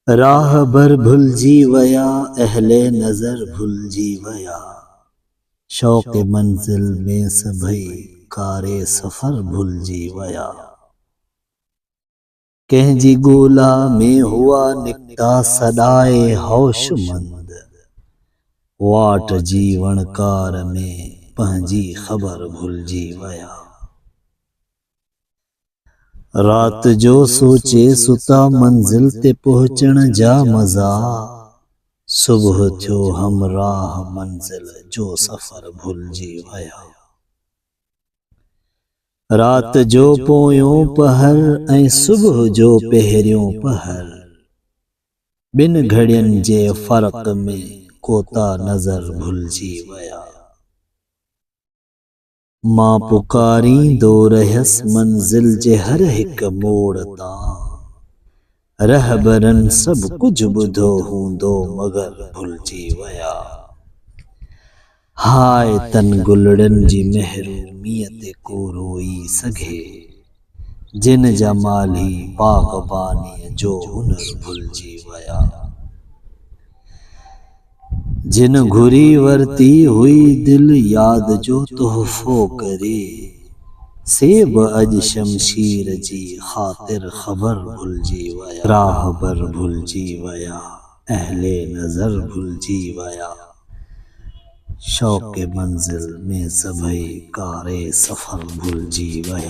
राह भर भुलजी वया, अहले नजर भुलजी वया। शौक़ मंजिल में सभई, कारे सफर भुलजी वया। कंहिंजी ॻोल्हा में हुआ निकता सदाए होशमंद, वाट जीवण कार में पंहिंजी ख़बर भुलजी वया। रात जो सोचे सुता मंजिल ते पहुचण जा मज़ा, सुबह थियो हमराह मंजिल जो सफ़र भुलजी वया। रात जो पोयों पहर ऐं सुबह जो पहिरियों पहर, बिन घड़ियन जे फ़र्क़ में कोता नज़र भुलजी वया। मां पुकारींदो रहियसि मंजिल जे हर हिक मोड़ तां, रहबरन सब कुछ ॿुधो हूंदो मगर भुलजी वया। हाय तन गुलड़न जी महरूमीअ ते को रोई सघे, जिन जा माली बाग़बानीअ जो हुनर भुलजी वया। जिन घुरी वरती हुई दिल याद जो तोहफ़ो करे, सेब अज शमशीर जी ख़ातिर ख़बर भुलजी वया। राहबर भुलजी वया, अहले नज़र भुलजी वया। शौक़ मंजिल में सभई, कारे सफ़र भुलजी वया।